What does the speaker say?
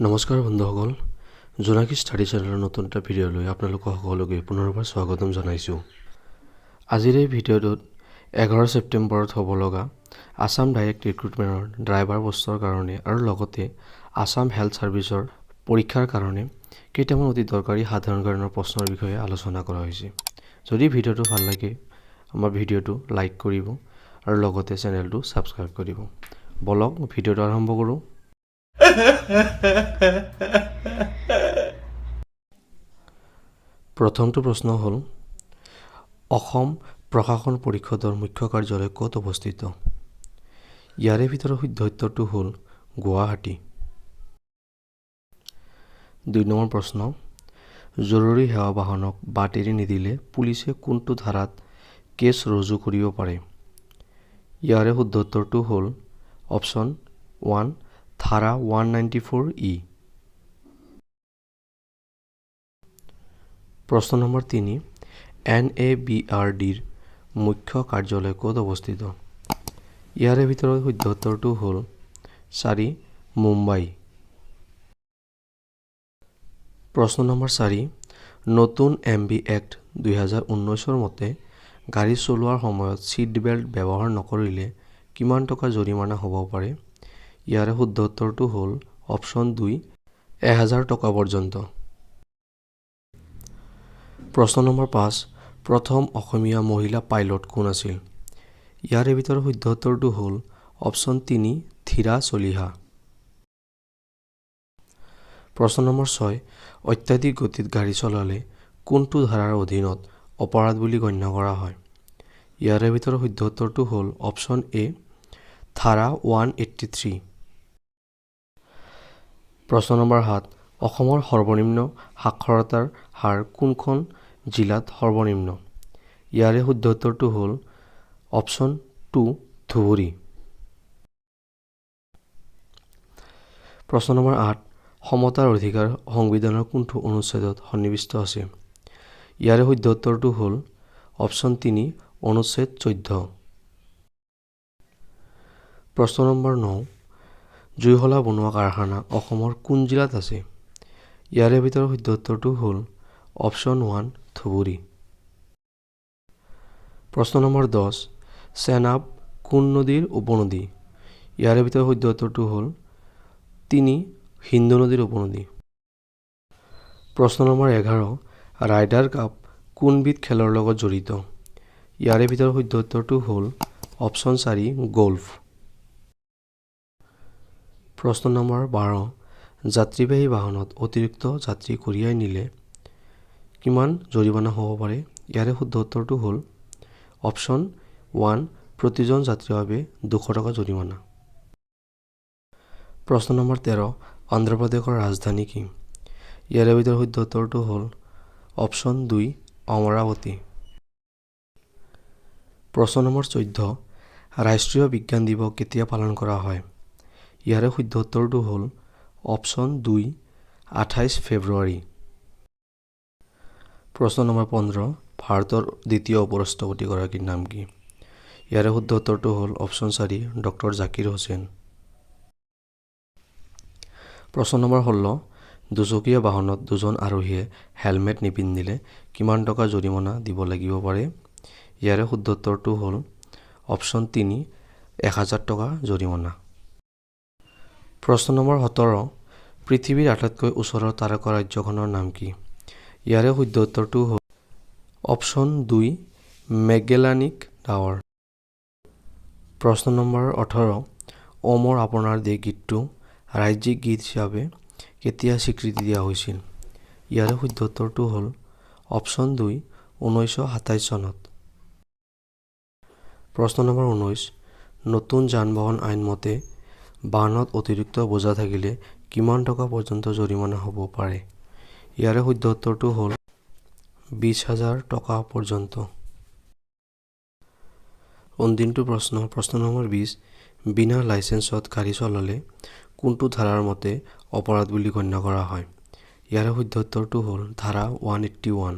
নমস্কাৰ বন্ধুসকল, জোনাকী ষ্টাডি চেনেলৰ নতুন এটা ভিডিঅ'লৈ আপোনালোকক সকলোকে পুনৰবাৰ স্বাগতম জনাইছোঁ। আজিৰ এই ভিডিঅ'টোত 11 ছেপ্টেম্বৰত হ'ব লগা আসাম ডাইৰেক্ট ৰিক্ৰুটমেণ্টৰ ড্ৰাইভাৰ পোষ্টৰ কাৰণে আৰু লগতে আসাম হেল্থ ছাৰ্ভিচৰ পৰীক্ষাৰ কাৰণে কেইটামান অতি দৰকাৰী সাধাৰণ জ্ঞানৰ প্ৰশ্নৰ বিষয়ে আলোচনা কৰা হৈছে। যদি ভিডিঅ'টো ভাল লাগে আমাৰ ভিডিঅ'টো লাইক কৰিব আৰু লগতে চেনেলটো ছাবস্ক্ৰাইব কৰিব। বলক ভিডিঅ'টো আৰম্ভ কৰোঁ। প্ৰথমটো প্ৰশ্ন হ'ল, অসম প্ৰশাসন পৰিষদৰ মুখ্য কাৰ্যালয় ক'ত অৱস্থিত? ইয়াৰে ভিতৰত শুদ্ধ উত্তৰটো হ'ল গুৱাহাটী। 2 নম্বৰ প্ৰশ্ন, জৰুৰী সেৱা বাহনক বাট এৰি নিদিলে পুলিচে কোনটো ধাৰাত কেছ ৰুজু কৰিব পাৰে? ইয়াৰে শুদ্ধ উত্তৰটো হ'ল অপশ্যন 1 ধাৰা 194E। প্ৰশ্ন নম্বৰ 3, NABRDৰ মুখ্য কাৰ্যালয় ক'ত অৱস্থিত? ইয়াৰে ভিতৰত শুদ্ধ উত্তৰটো হ'ল 4 মুম্বাই। প্ৰশ্ন নম্বৰ 4, নতুন MB এক্ট 2019ৰ মতে গাড়ী চলোৱাৰ সময়ত ছিট বেল্ট ব্যৱহাৰ নকৰিলে কিমান টকা জৰিমনা হ'ব পাৰে? ইয়াৰে শুদ্ধ উত্তৰটো হ'ল অপশ্যন 2 1000 টকা পৰ্যন্ত। প্ৰশ্ন নম্বৰ 5, প্ৰথম অসমীয়া মহিলা পাইলট কোন আছিল? ইয়াৰে ভিতৰত শুদ্ধ উত্তৰটো হ'ল অপশ্যন 3 ধীৰা চলিহা। প্ৰশ্ন নম্বৰ 6, অত্যাধিক গতিত গাড়ী চলালে কোনটো ধাৰাৰ অধীনত অপৰাধ বুলি গণ্য কৰা হয়? ইয়াৰে ভিতৰত শুদ্ধ উত্তৰটো হ'ল অপশ্যন A ধাৰা 183। প্ৰশ্ন নম্বৰ 7, অসমৰ সৰ্বনিম্ন সাক্ষৰতাৰ হাৰ কোনখন জিলাত সৰ্বনিম্ন? ইয়াৰে শুদ্ধ উত্তৰটো হ'ল অপশ্যন 2 ধুবুৰী। প্ৰশ্ন নম্বৰ 8, সমতাৰ অধিকাৰ সংবিধানৰ কোনটো অনুচ্ছেদত সন্নিৱিষ্ট আছে? ইয়াৰে শুদ্ধ উত্তৰটো হ'ল অপশ্যন 3 অনুচ্ছেদ 14। প্ৰশ্ন নম্বৰ 9, জুইশলা বনোৱা কাৰখানা অসমৰ কোন জিলাত আছে? ইয়াৰে ভিতৰত শুদ্ধ উত্তৰটো হ'ল অপশ্যন 1 ধুবুৰী। প্ৰশ্ন নম্বৰ 10, চেনাব কোন নদীৰ উপনদী? ইয়াৰে ভিতৰত শুদ্ধ উত্তৰটো হ'ল 3 সিন্ধু নদীৰ উপনদী। প্ৰশ্ন নম্বৰ 11, ৰাইডাৰ কাপ কোনবিধ খেলৰ লগত জড়িত? ইয়াৰে ভিতৰত শুদ্ধ উত্তৰটো হ'ল অপশ্যন 4 গল্ফ। প্ৰশ্ন নম্বৰ 12, যাত্ৰীবাহী বাহনত অতিৰিক্ত যাত্ৰী কঢ়িয়াই নিলে কিমান জৰিমনা হ'ব পাৰে? ইয়াৰে শুদ্ধ উত্তৰটো হ'ল অপশ্যন 1 প্ৰতিজন যাত্ৰীৰ বাবে 200 টকা জৰিমনা। প্ৰশ্ন নম্বৰ 13, অন্ধ্ৰপ্ৰদেশৰ ৰাজধানী কি? ইয়াৰে ভিতৰত শুদ্ধ উত্তৰটো হ'ল অপশ্যন 2 অমৰাৱতী। প্ৰশ্ন নম্বৰ 14, ৰাষ্ট্ৰীয় বিজ্ঞান দিৱস কেতিয়া পালন কৰা হয়? ইয়াৰে শুদ্ধ উত্তৰটো হ'ল অপশ্যন 2 28 ফেব্ৰুৱাৰী। প্ৰশ্ন নম্বৰ 15, ভাৰতৰ দ্বিতীয় উপৰাষ্ট্ৰপতিগৰাকীৰ নাম কি? ইয়াৰে শুদ্ধ উত্তৰটো হ'ল অপশ্যন 4 ডক্টৰ জাকিৰ হুছেইন। প্ৰশ্ন নম্বৰ 16, দুচকীয়া বাহনত 2জন আৰোহীয়ে হেলমেট নিপিন্ধিলে কিমান টকা জৰিমনা দিব লাগিব পাৰে? ইয়াৰে শুদ্ধ উত্তৰটো হ'ল অপশ্যন 3 1000 টকা জৰিমনা। প্ৰশ্ন নম্বৰ 17, পৃথিৱীৰ আটাইতকৈ ওচৰৰ তাৰকা ৰাজ্যখনৰ নাম কি? ইয়াৰে শুদ্ধ উত্তৰটো হ'ল অপশ্যন 2 মেগেলানিক ডাৱৰ। প্ৰশ্ন নম্বৰ 18, অ মোৰ আপোনাৰ দেশ গীতটো ৰাজ্যিক গীত হিচাপে কেতিয়া স্বীকৃতি দিয়া হৈছিল? ইয়াৰে শুদ্ধ উত্তৰটো হ'ল অপশ্যন 2 1927 চনত। প্ৰশ্ন নম্বৰ 19, নতুন যান বাহন আইন মতে বাহনত অতিৰিক্ত বোজা থাকিলে কিমান টকা পৰ্যন্ত জৰিমনা হ'ব পাৰে? ইয়াৰে শুদ্ধ উত্তৰটো হ'ল 20,000 টকা পৰ্যন্ত। অন্তিমটো প্ৰশ্ন নম্বৰ 20, বিনা লাইচেন্সত গাড়ী চলালে কোনটো ধাৰাৰ মতে অপৰাধ বুলি গণ্য কৰা হয়? ইয়াৰে শুদ্ধ উত্তৰটো হ'ল ধাৰা 181।